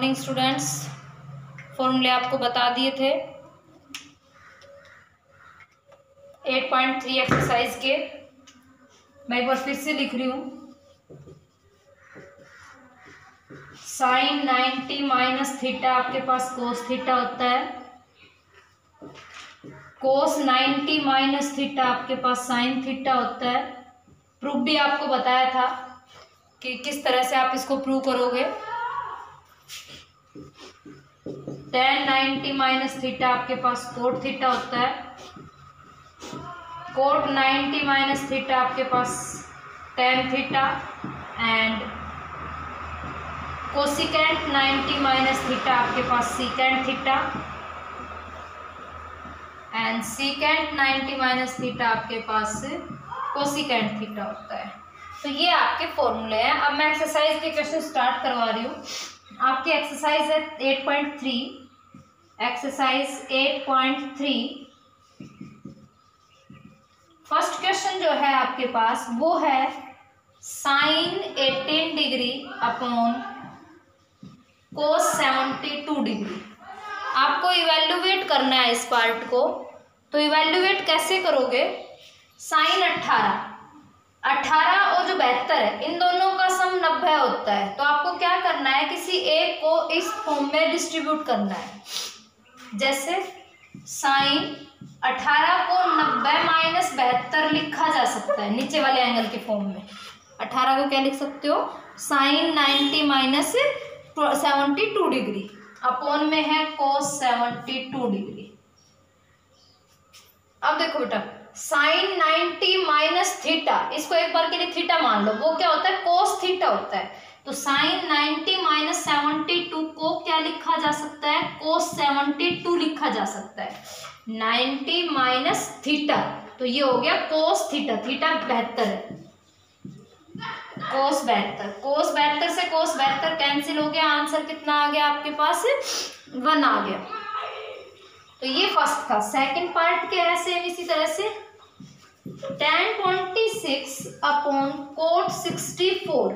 Morning students. फॉर्मूले आपको बता दिए थे 8.3 एक्सरसाइज के। मैं एक बार फिर से लिख रही हूँ। साइन 90 माइनस थीटा आपके पास कोस थीटा होता है। कोस 90 माइनस थीटा आपके पास साइन थीटा होता है। प्रूफ भी आपको बताया था कि किस तरह से आप इसको प्रूव करोगे। tan 90 माइनस थीटा आपके पास कोट थीटा होता है। कोट 90 माइनस थीटा आपके पास tan theta and cosecant 90 minus theta आपके पास secant theta and secant 90 minus theta आपके पास कोसिकेंट थीटा होता है। तो ये आपके फॉर्मूले हैं। अब मैं एक्सरसाइज के क्वेश्चन स्टार्ट करवा रही हूँ। आपकी एक्सरसाइज है 8.3। एक्सरसाइज 8.3 फर्स्ट क्वेश्चन जो है आपके पास वो है sine 18 degree upon cos 72 degree. आपको इवेल्युएट करना है इस पार्ट को। तो इवेल्युएट कैसे करोगे? साइन 18 और जो 72 है इन दोनों का सम 90 होता है। तो आपको क्या करना है, किसी एक को इस फॉर्म में डिस्ट्रीब्यूट करना है। जैसे साइन 18 को 90 माइनस 72 लिखा जा सकता है नीचे वाले एंगल के फॉर्म में। 18 को क्या लिख सकते हो? साइन 90 माइनस 72 डिग्री अपॉन में है कोस 72 डिग्री। अब देखो बेटा, साइन 90 माइनस थीटा, इसको एक बार के लिए थीटा मान लो, वो क्या होता है? कोस थीटा होता है। तो साइन 90 माइनस 72 को क्या लिखा जा सकता है? कोस 72 लिखा जा सकता है। 90 माइनस थीटा, तो ये हो गया कोस थीटा। थीटा 72 है, कोस 72। कोस 72 से कोस 72 कैंसिल हो गया। आंसर कितना आ गया आपके पास? 1 आ गया। तो ये फर्स्ट था। सेकंड पार्ट क्या है? सेम इसी तरह से tan 26 अपॉन कोट 64।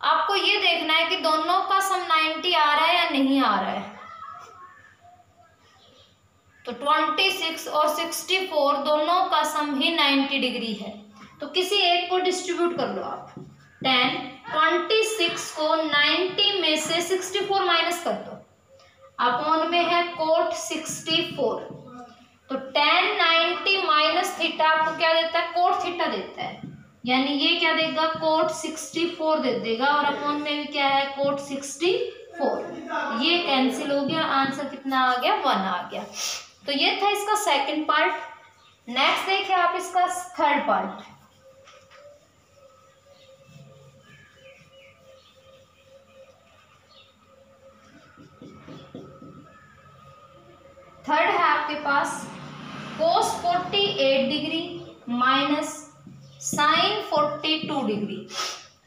आपको ये देखना है कि दोनों का सम 90 आ रहा है या नहीं आ रहा है। तो 26 और 64 दोनों का सम ही 90 डिग्री है। तो किसी एक को डिस्ट्रीब्यूट कर लो आप। tan 26 को 90 में से 64 माइनस कर दो, अपॉन में है कोट 64। तो tan 90 माइनस थीटा आपको क्या देता है? कोट थीटा देता है। यानी ये क्या देगा? कोट 64 दे देगा और अपॉन में भी क्या है? कोट 64। ये कैंसिल हो गया। आंसर कितना आ गया? 1 आ गया। तो ये था इसका सेकंड पार्ट। नेक्स्ट देखिए आप इसका थर्ड पार्ट। थर्ड है आपके पास कोस 48 डिग्री माइनस साइन 42 डिग्री।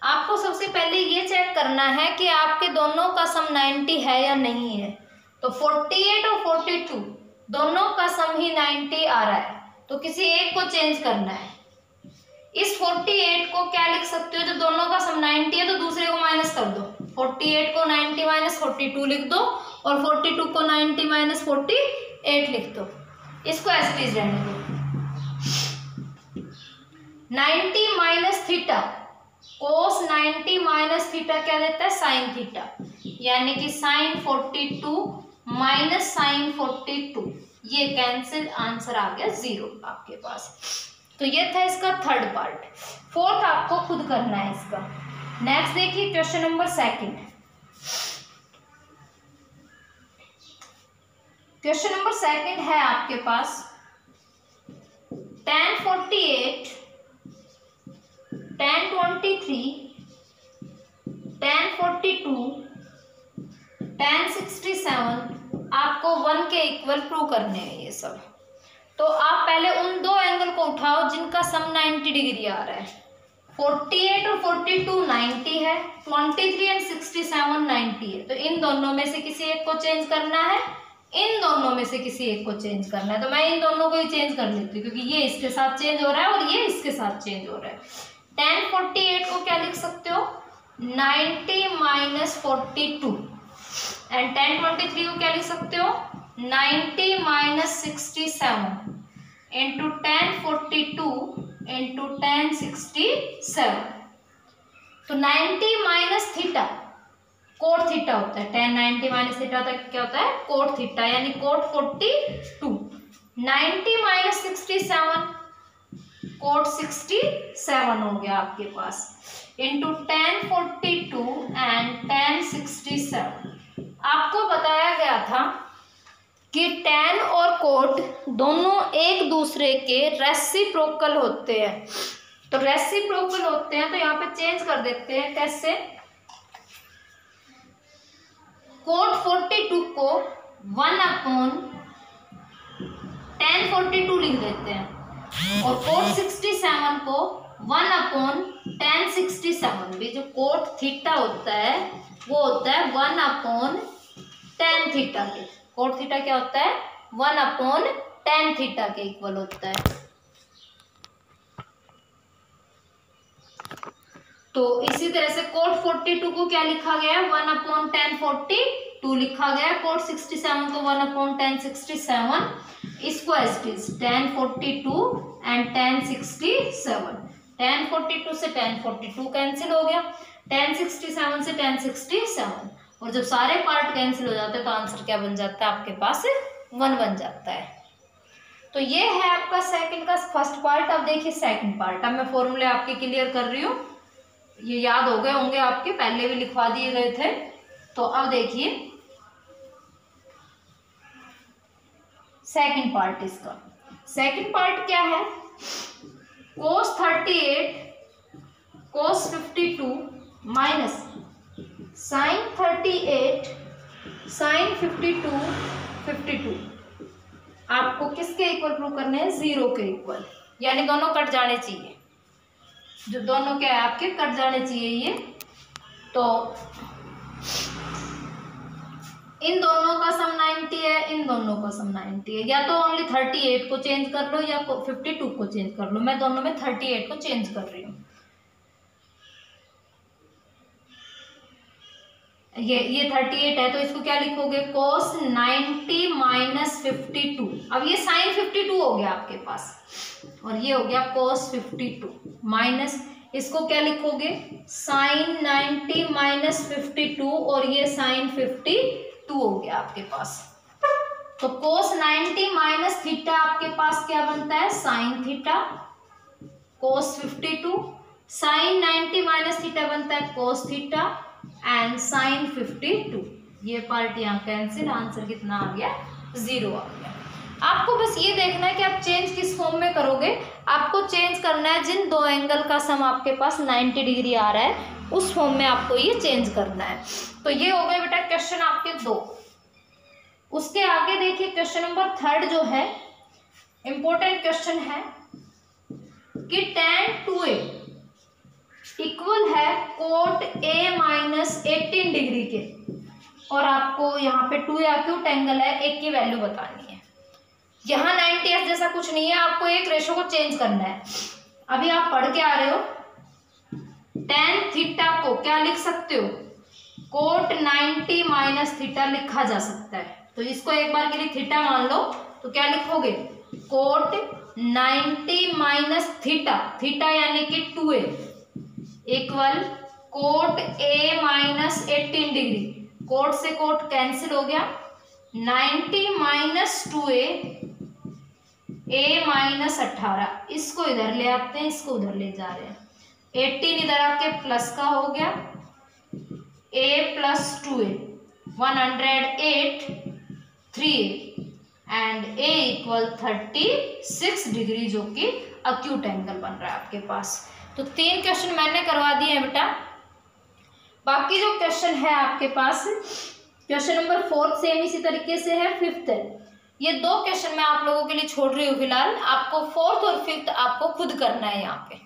आपको सबसे पहले ये चेक करना है कि आपके दोनों का सम 90 है या नहीं है। तो 48 और 42 दोनों का सम ही 90 आ रहा है। तो किसी एक को चेंज करना है। इस 48 को क्या लिख सकते हो? जो दोनों का सम 90 है तो दूसरे को माइनस कर दो। 48 को 90 माइनस 42 लिख दो और 42 को 90 माइनस 48 लिख दो। इसको एज इट इज रहने दो। 90 माइनस थीटा, कोस 90 माइनस थीटा क्या देता है? Sine theta. यानी कि साइन 42 माइनस साइन 42, ये कैंसिल। आंसर आ गया 0 आपके पास। तो ये था इसका थर्ड पार्ट। फोर्थ आपको खुद करना है इसका। नेक्स्ट देखिए question number second. Question number second है आपके पास tan 48, tan 23, tan 42, tan 67 आपको 1 के इक्वल प्रूव करने हैं ये सब। तो आप पहले उन दो एंगल को उठाओ जिनका सम 90 डिग्री आ रहा है। 48 और 42 90 है, 23 एंड 67 90 है। तो इन दोनों में से किसी एक को चेंज करना है, इन दोनों में से किसी एक को चेंज करना है। तो मैं इन दोनों को ही चेंज कर लेती हूँ क्योंकि ये इसके साथ चेंज हो रहा है और ये इसके साथ चेंज हो रहा है। tan 48 को क्या लिख सकते हो? 90 माइनस 42 एंड tan 23 को क्या लिख सकते हो 90 minus 67 into tan 42 into tan 67। तो 90 माइनस थीटा कोट थीटा होता है, tan 90 माइनस थीटा होता है, क्या होता है कोट थीटा, यानी कोट 42। 90 माइनस 67 कोट 67 हो गया आपके पास, इंटू tan 42 एंड tan 67। आपको बताया गया था कि tan और कोट दोनों एक दूसरे के रेसिप्रोकल होते हैं। तो रेसिप्रोकल होते हैं तो यहाँ पे चेंज कर देते हैं, कैसे, कोट 42 को 1/tan 42 लिख देते हैं और कोट 67 को 1/tan 67। भी जो कोट थीटा होता है वो होता है 1/tan थीटा के, कोट थीटा क्या होता है 1/tan थीटा के इक्वल होता है। तो इसी तरह से कोट 42 को क्या लिखा गया 1/tan 42 लिखा गया, कोट 67 को 1/tan 67, इसको as is tan 42 and tan 67। tan 42 से tan 42 कैंसिल हो गया, tan 67 से tan 67, और जब सारे पार्ट कैंसिल हो जाते हैं तो आंसर क्या बन जाता है आपके पास 1 बन जाता है। तो ये है आपका सेकंड का फर्स्ट पार्ट। अब देखिए सेकंड पार्ट, अब मैं फॉर्मूले आपके क्लियर कर रही हूँ, ये याद हो गए होंगे आपके, पहले भी लिखवा दिए गए थे। तो अब देखिए सेकंड पार्ट, इसका सेकंड पार्ट क्या है, cos 38 cos 52 minus sin 38 sin 52 आपको किसके इक्वल प्रूव करने हैं 0 के इक्वल, यानी दोनों कट जाने चाहिए, जो दोनों क्या है आपके कट जाने चाहिए ये। तो इन दोनों का सम 90 है, इन दोनों का सम 90 है, या तो ओनली 38 को चेंज कर लो या 52 को चेंज कर लो। मैं दोनों में 38 को चेंज कर रही हूँ। ये 38 है तो इसको क्या लिखोगे cos 90 माइनस 52। अब ये sin 52 हो गया आपके पास, और ये हो गया cos 52 माइनस, इसको क्या लिखोगे sin 90 माइनस 52, और ये sin 52 हो गया आपके पास। तो cos 90 माइनस थीटा आपके पास क्या बनता है sin theta, cos 52 sin 90 minus theta बनता है cos थीटा एंड sin 52। ये पार्ट यहाँ कैंसिल, आंसर कितना आ गया 0 आ गया। आपको बस ये देखना है कि आप चेंज किस फॉर्म में करोगे। आपको चेंज करना है जिन दो एंगल का सम आपके पास 90 डिग्री आ रहा है उस फॉर्म में आपको ये चेंज करना है। तो ये हो गए बेटा क्वेश्चन आपके 2। उसके आगे देखिए क्वेश्चन नंबर 3 जो है इंपॉर्टेंट क्वेश्चन है कि tan 2a इक्वल है कोट a माइनस 18 डिग्री के, और आपको यहाँ पे 2a एक्यूट एंगल है, एक की वैल्यू बतानी है। यहाँ 90s जैसा कुछ नहीं है, आपको एक रेशो को चेंज करना है। अभी आप पढ़ के आ रहे हो, tan थीटा को क्या लिख सकते हो कोट 90 माइनस थीटा लिखा जा सकता है। तो इसको एक बार के लिए थीटा मान लो, तो क्या लिखोगे कोट 90 माइनस थीटा, थीटा यानी कि 2a equal cot a minus 18 degree, cot से कोट कैंसिल हो गया, 90 माइनस 2a a माइनस 18, इसको इधर ले आते हैं, इसको उधर ले जा रहे हैं, 18 इधर आके प्लस का हो गया, a plus 2a 108 3a and a equal 36 degree, जो कि अक्यूट एंगल बन रहा है आपके पास। तो 3 क्वेश्चन मैंने करवा दिए हैं बेटा। बाकी जो क्वेश्चन है आपके पास, क्वेश्चन नंबर 4 सेम इसी तरीके से है, 5th है। ये 2 क्वेश्चन मैं आप लोगों के लिए छोड़ रही हूँ फिलहाल, आपको 4th और 5th आपको खुद करना है यहाँ पे।